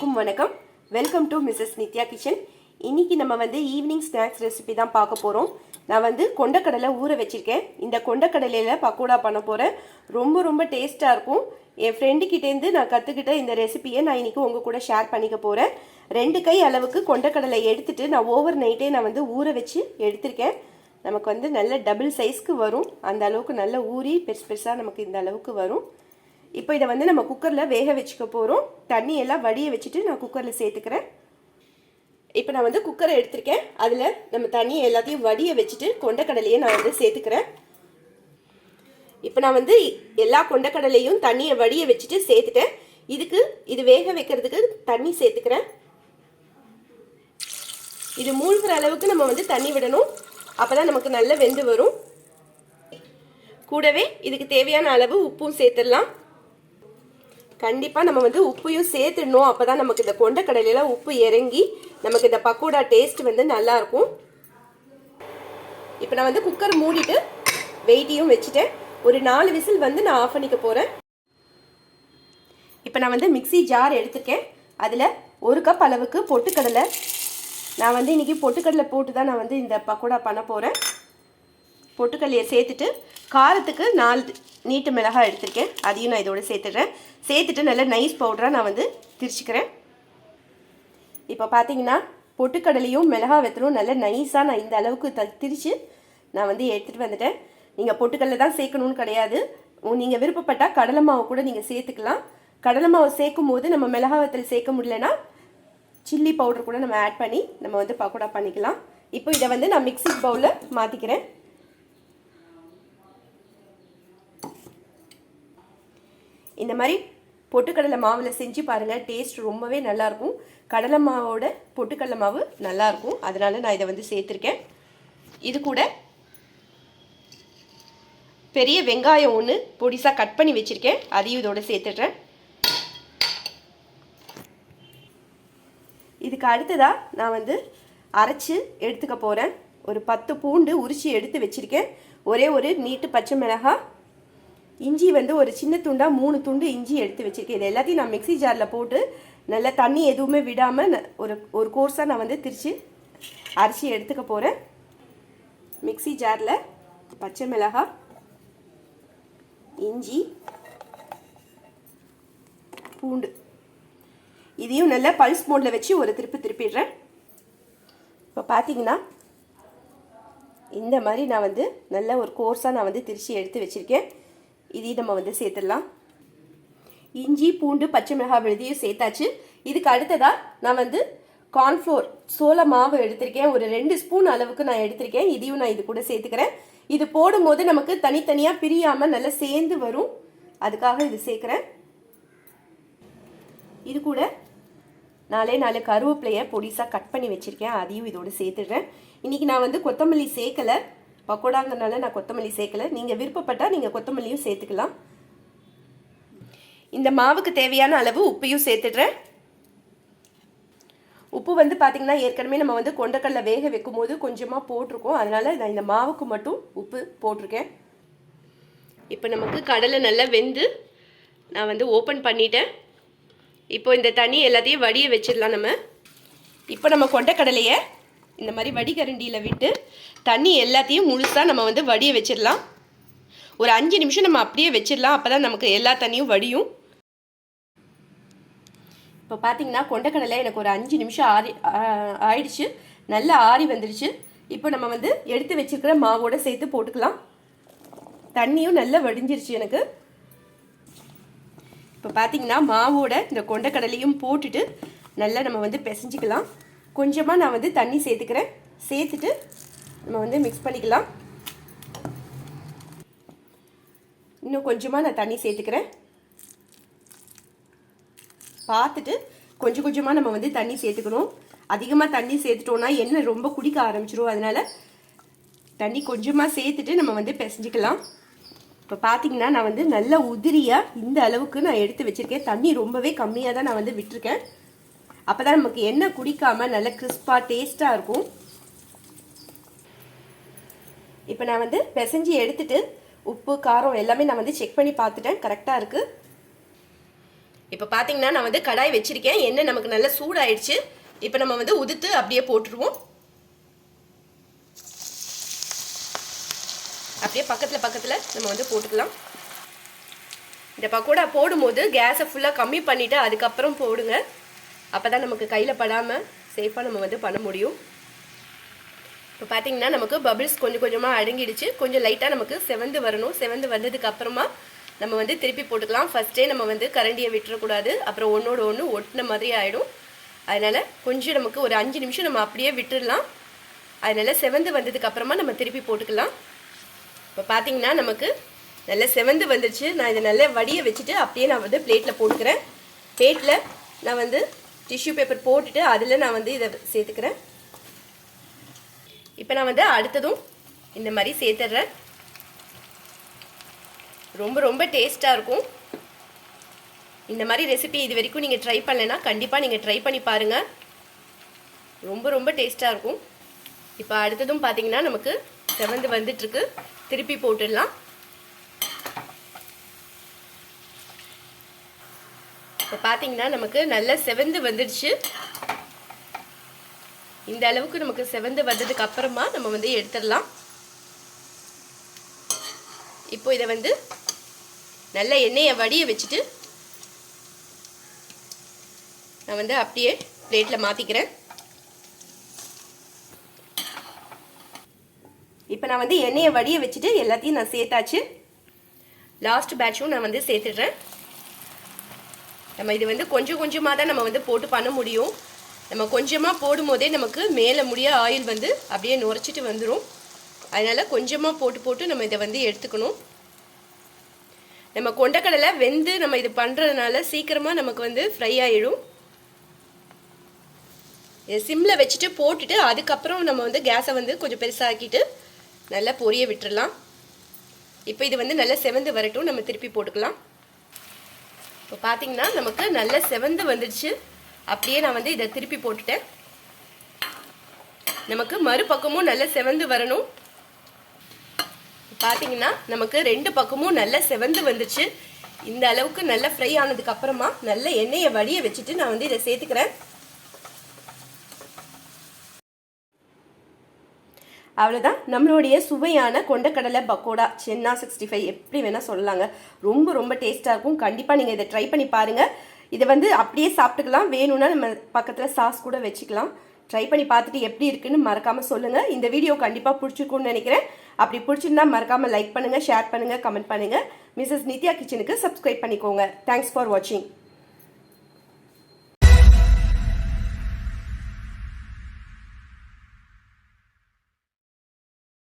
அனைவருக்கும் வணக்கம். Welcome to Mrs Nithya kitchen. இன்னைக்கு நம்ம வந்து ஈவினிங் ஸ்நாக்ஸ் ரெசிபி தான் பார்க்க போகிறோம். நான் வந்து கொண்டக்கடலை ஊற வச்சுருக்கேன். இந்த கொண்டக்கடலையில் பக்கோடா பண்ண போகிறேன். ரொம்ப டேஸ்ட்டாக இருக்கும். என் ஃப்ரெண்டுக்கிட்டேருந்து நான் கற்றுக்கிட்ட இந்த ரெசிபியை நான் இன்றைக்கி உங்கள் கூட ஷேர் பண்ணிக்க போகிறேன். 2 கை அளவுக்கு கொண்டக்கடலை எடுத்துகிட்டு நான் ஓவர் நைட்டே நான் வந்து ஊற வச்சு எடுத்திருக்கேன். நமக்கு வந்து நல்ல டபுள் சைஸ்க்கு வரும். அந்த அளவுக்கு நல்ல ஊறி பெருசாக நமக்கு இந்த அளவுக்கு வரும். இப்போ இதை வந்து நம்ம குக்கரில் வேக வச்சுக்க போகிறோம். தண்ணி எல்லாம் வடிய வச்சுட்டு நான் குக்கரில் சேர்த்துக்கிறேன். இப்போ நான் வந்து குக்கரை எடுத்திருக்கேன். அதில் நம்ம தண்ணியை எல்லாத்தையும் வடிய வச்சுட்டு கொண்டக்கடலையை நான் வந்து சேர்த்துக்கிறேன். இப்போ நான் வந்து எல்லா கொண்டக்கடலையும் தண்ணியை வடிய வச்சுட்டு சேர்த்துட்டேன். இது வேக வைக்கிறதுக்கு தண்ணி சேர்த்துக்கிறேன். இது மூழ்கிற அளவுக்கு நம்ம வந்து தண்ணி விடணும். அப்போ தான் நமக்கு நல்ல வெந்து வரும். கூடவே இதுக்கு தேவையான அளவு உப்பும் சேர்த்துடலாம். கண்டிப்பாக நம்ம வந்து உப்பையும் சேர்த்துடணும். அப்போ தான் நமக்கு இந்த கொண்டக்கடலையில் உப்பு இறங்கி நமக்கு இந்த பக்கோடா டேஸ்ட் வந்து நல்லாயிருக்கும். இப்போ நான் வந்து குக்கர் மூடிட்டு வெயிட்டையும் வச்சுட்டேன். ஒரு 4 விசில் வந்து நான் ஆஃப் பண்ணிக்க போகிறேன். இப்போ நான் வந்து மிக்ஸி ஜார் எடுத்துருக்கேன். அதில் 1 கப் அளவுக்கு பொட்டுக்கடலை, நான் வந்து இன்றைக்கி பொட்டுக்கடலை போட்டு தான் நான் வந்து இந்த பக்கோடா பண்ண போகிறேன். பொட்டுக்கடலையை சேர்த்துட்டு காரத்துக்கு 4 நீட்டு மிளகாய் எடுத்திருக்கேன். அதையும் நான் இதோட சேர்த்துடுறேன். சேர்த்துட்டு நல்லா நைஸ் பவுடராக நான் வந்து திரிச்சிக்கிறேன். இப்போ பார்த்தீங்கன்னா பொட்டுக்கடலையும் மிளகாய் வெத்தலும் நல்லா நைஸாக நான் இந்த அளவுக்கு திரிச்சு நான் வந்து எடுத்துகிட்டு வந்துட்டேன். நீங்கள் பொட்டுக்கடலை தான் சேர்க்கணும்னு கிடையாது. நீங்கள் விருப்பப்பட்டால் கடலை மாவு கூட நீங்கள் சேர்த்துக்கலாம். கடலை மாவு சேர்க்கும் போது நம்ம மிளகாய் வெத்தல் சேர்க்க முடியலன்னா சில்லி பவுடர் கூட நம்ம ஆட் பண்ணி நம்ம வந்து பக்கோடா பண்ணிக்கலாம். இப்போ இதை வந்து நான் மிக்ஸி பவுலில் மாற்றிக்கிறேன். இந்த மாதிரி பொட்டுக்கடலை மாவில் செஞ்சு பாருங்கள். டேஸ்ட் ரொம்பவே நல்லாயிருக்கும். கடலை மாவோட பொட்டுக்கடலை மாவு நல்லாயிருக்கும். அதனால் நான் இதை வந்து சேர்த்துருக்கேன். இது கூட பெரிய வெங்காயம் 1 பொடிசாக கட் பண்ணி வச்சுருக்கேன். அதையும் இதோட சேர்த்துடுறேன். இதுக்கு அடுத்ததாக நான் வந்து அரைச்சி எடுத்துக்க போகிறேன். ஒரு 10 பூண்டு உரித்து எடுத்து வச்சுருக்கேன். ஒரே ஒரு நீட்டு பச்சை மிளகாய், இஞ்சி வந்து ஒரு சின்ன துண்டாக 3 துண்டு இஞ்சி எடுத்து வச்சுருக்கேன். இது எல்லாத்தையும் நான் மிக்ஸி ஜாரில் போட்டு நல்லா தண்ணி எதுவுமே விடாமல் ஒரு கோர்ஸாக நான் வந்து திரித்து அரைச்சி எடுத்துக்க போகிறேன். மிக்ஸி ஜாரில் பச்சை மிளகாய், இஞ்சி, பூண்டு இதையும் நல்லா பல்ஸ் மோடில் வச்சு ஒரு திருப்பிடுறேன். இப்போ பார்த்தீங்கன்னா இந்த மாதிரி நான் வந்து நல்ல ஒரு கோர்ஸாக நான் வந்து திரித்து எடுத்து வச்சுருக்கேன். இதையும் நம்ம வந்து சேர்த்துடலாம். இஞ்சி, பூண்டு, பச்சை மிளகாய் விழுதியும் சேர்த்தாச்சு. இதுக்கு அடுத்ததாக நான் வந்து கார்ன்ஃப்ளோர் சோள மாவு எடுத்திருக்கேன். ஒரு 2 ஸ்பூன் அளவுக்கு நான் எடுத்திருக்கேன். இதையும் நான் இது கூட சேர்த்துக்கிறேன். இது போடும்போது நமக்கு தனித்தனியாக பிரியாமல் நல்லா சேர்ந்து வரும். அதுக்காக இது சேர்க்குறேன். இது கூட 4 கருவேப்பிலையை பொடிசாக கட் பண்ணி வச்சுருக்கேன். அதையும் இதோடு சேர்த்துடுறேன். இன்றைக்கி நான் வந்து கொத்தமல்லி சேர்க்கலை. பக்கோடாங்கிறனால நான் கொத்தமல்லி சேர்க்கலை. நீங்கள் விருப்பப்பட்டால் நீங்கள் கொத்தமல்லியும் சேர்த்துக்கலாம். இந்த மாவுக்கு தேவையான அளவு உப்பையும் சேர்த்துடுறேன். உப்பு வந்து பார்த்திங்கன்னா ஏற்கனவே நம்ம வந்து கொண்டக்கடலை வேக வைக்கும் போது கொஞ்சமாக போட்டிருக்கோம். அதனால் நான் இந்த மாவுக்கு மட்டும் உப்பு போட்டிருக்கேன். இப்போ நமக்கு கடலை நல்லா வெந்து நான் வந்து ஓப்பன் பண்ணிட்டேன். இப்போ இந்த தண்ணி எல்லாத்தையும் வடிய வச்சிடலாம். இப்போ நம்ம கொண்டக்கடலையை இந்த மாதிரி வடிகரண்டியில் விட்டு தண்ணி எல்லாத்தையும் முழுசாக நம்ம வந்து வடிய வச்சிடலாம். ஒரு 5 நிமிஷம் நம்ம அப்படியே வச்சிடலாம். அப்போ தான் நமக்கு எல்லா தண்ணியும் வடியும். இப்போ பார்த்தீங்கன்னா கொண்டக்கடலை எனக்கு ஒரு 5 நிமிஷம் ஆயிடுச்சு. நல்லா ஆறி வந்துடுச்சு. இப்போ நம்ம வந்து எடுத்து வச்சுருக்கிற மாவோட சேர்த்து போட்டுக்கலாம். தண்ணியும் நல்லா வடிஞ்சிருச்சு எனக்கு. இப்போ பார்த்தீங்கன்னா மாவோட இந்த கொண்டக்கடலையும் போட்டுட்டு நல்லா நம்ம வந்து பிசைஞ்சிக்கலாம். கொஞ்சமாக நான் வந்து தண்ணி சேர்த்துக்கிறேன். சேர்த்துட்டு நம்ம வந்து மிக்ஸ் பண்ணிக்கலாம். இன்னும் கொஞ்சமாக நான் தண்ணி சேர்த்துக்கிறேன். பார்த்துட்டு கொஞ்சமாக நம்ம வந்து தண்ணி சேர்த்துக்கணும். அதிகமாக தண்ணி சேர்த்துட்டோன்னா எண்ணெய் ரொம்ப குடிக்க ஆரம்பிச்சிடும். அதனால் தண்ணி கொஞ்சமாக சேர்த்துட்டு நம்ம வந்து பிசைஞ்சிக்கலாம். இப்போ பார்த்தீங்கன்னா நான் வந்து நல்ல உதிரியாக இந்த அளவுக்கு நான் எடுத்து வச்சுருக்கேன். தண்ணி ரொம்பவே கம்மியாக தான் நான் வந்து விட்டுருக்கேன். அப்போ தான் நமக்கு எண்ணெய் குடிக்காமல் நல்ல கிறிஸ்பாக டேஸ்ட்டாக இருக்கும். இப்போ நான் வந்து பிசைஞ்சி எடுத்துட்டு உப்பு காரம் எல்லாமே நான் வந்து செக் பண்ணி பார்த்துட்டேன். கரெக்டாக இருக்குது. இப்போ பார்த்தீங்கன்னா நான் வந்து கடாய் வச்சிருக்கேன். எண்ணெய் நமக்கு நல்லா சூடாயிடுச்சு. இப்போ நம்ம வந்து உதுத்து அப்படியே போட்டுருவோம். அப்படியே பக்கத்தில் நம்ம வந்து போட்டுக்கலாம். இந்த பக்கோடா போடும்போது கேஸை ஃபுல்லாக கம்மி பண்ணிவிட்டு அதுக்கப்புறம் போடுங்க. அப்போ தான் நமக்கு கையில் படாமல் சேஃபாக நம்ம வந்து பண்ண முடியும். இப்போ பார்த்தீங்கன்னா நமக்கு பபிள்ஸ் கொஞ்சம் கொஞ்சமாக அடங்கிடுச்சு. கொஞ்சம் லைட்டாக நமக்கு செவந்து வரணும். செவந்து வந்ததுக்கு அப்புறமா நம்ம வந்து திருப்பி போட்டுக்கலாம். ஃபஸ்ட்டே நம்ம வந்து கரண்டியை விட்டுறக்கூடாது. அப்புறம் ஒன்றோட ஒன்று ஒட்டின மாதிரி ஆகிடும். அதனால் கொஞ்சம் நமக்கு ஒரு 5 நிமிஷம் நம்ம அப்படியே விட்டுடலாம். அதனால் செவந்து வந்ததுக்கு அப்புறமா நம்ம திருப்பி போட்டுக்கலாம். இப்போ பார்த்தீங்கன்னா நமக்கு நல்லா செவந்து வந்துடுச்சு. நான் இதை நல்லா வடியை வச்சுட்டு அப்படியே நான் வந்து பிளேட்டில் போட்டுக்கிறேன். பிளேட்டில் நான் வந்து டிஷ்யூ பேப்பர் போட்டுட்டு அதில் நான் வந்து இதை சேர்த்துக்கிறேன். இப்போ நான் வந்து அடுத்ததும் இந்த மாதிரி சேர்த்துடுறேன். ரொம்ப ரொம்ப டேஸ்ட்டாக இருக்கும். இந்த மாதிரி ரெசிபி இது வரைக்கும் நீங்கள் ட்ரை பண்ணலைன்னா கண்டிப்பாக நீங்கள் ட்ரை பண்ணி பாருங்கள். ரொம்ப ரொம்ப டேஸ்ட்டாக இருக்கும். இப்போ அடுத்ததும் பார்த்தீங்கன்னா நமக்கு செவந்து வந்துட்டுருக்கு. திருப்பி போட்டுடலாம். இப்போ பார்த்தீங்கன்னா நமக்கு நல்லா செவந்து வந்துடுச்சு. இந்த அளவுக்கு நமக்கு செவந்து வந்ததுக்கு அப்புறமா நம்ம வந்து எடுத்துடலாம். இப்போ இதை வந்து நல்ல எண்ணெயை வடிய வச்சுட்டு நான் வந்து அப்படியே பிளேட்டில் மாற்றிக்கிறேன். இப்போ நான் வந்து எண்ணெயை வடிய வச்சுட்டு எல்லாத்தையும் நான் சேர்த்தாச்சு. லாஸ்ட் பேட்சும் நான் வந்து சேர்த்துடுறேன். நம்ம இது வந்து கொஞ்சம் கொஞ்சமாக தான் நம்ம வந்து போட்டு பண்ண முடியும். நம்ம கொஞ்சமாக போடும் போதே நமக்கு மேலே முடிய ஆயில் வந்து அப்படியே நுரைச்சிட்டு வந்துடும். அதனால் கொஞ்சமாக போட்டு நம்ம இதை வந்து எடுத்துக்கணும். நம்ம கொண்டக்கடலை வெந்து நம்ம இது பண்ணுறதுனால சீக்கிரமாக நமக்கு வந்து ஃப்ரை ஆகிடும். இதை சிம்மில் வச்சுட்டு போட்டுட்டு அதுக்கப்புறம் நம்ம வந்து கேஸை வந்து கொஞ்சம் பெருசாக்கிட்டு நல்லா பொரிய விட்டுடலாம். இப்போ இது வந்து நல்லா செவந்து வரட்டும். நம்ம திருப்பி போட்டுக்கலாம். இப்போ பார்த்தீங்கன்னா நமக்கு நல்லா செவந்து வந்துடுச்சு. அப்படியே நான் வந்து இதை திருப்பி போட்டுட்டேன். நமக்கு மறுபக்கமும் நல்லா செவந்து வரணும். பார்த்தீங்கன்னா நமக்கு 2 பக்கமும் நல்லா செவந்து வந்துடுச்சு. இந்த அளவுக்கு நல்லா ஃப்ரை ஆனதுக்கு அப்புறமா நல்ல எண்ணெயை வடிய வச்சுட்டு நான் வந்து இதை சேர்த்துக்கிறேன். அவ்வளோதான், நம்மளுடைய சுவையான கொண்டக்கடலை பக்கோடா சென்னா 65 எப்படி வேணால் சொல்லலாங்க. ரொம்ப ரொம்ப டேஸ்ட்டாக இருக்கும். கண்டிப்பாக நீங்கள் இதை ட்ரை பண்ணி பாருங்கள். இதை வந்து அப்படியே சாப்பிட்டுக்கலாம். வேணும்னா நம்ம பக்கத்தில் சாஸ் கூட வச்சுக்கலாம். ட்ரை பண்ணி பார்த்துட்டு எப்படி இருக்குன்னு மறக்காமல் சொல்லுங்கள். இந்த வீடியோ கண்டிப்பாக பிடிச்சிருக்கும்னு நினைக்கிறேன். அப்படி பிடிச்சிருந்தா மறக்காமல் லைக் பண்ணுங்கள், ஷேர் பண்ணுங்கள், கமெண்ட் பண்ணுங்கள். மிஸ்ஸஸ் நித்யா கிச்சனுக்கு சப்ஸ்கிரைப் பண்ணிக்கோங்க. தேங்க்ஸ் ஃபார் வாட்சிங்.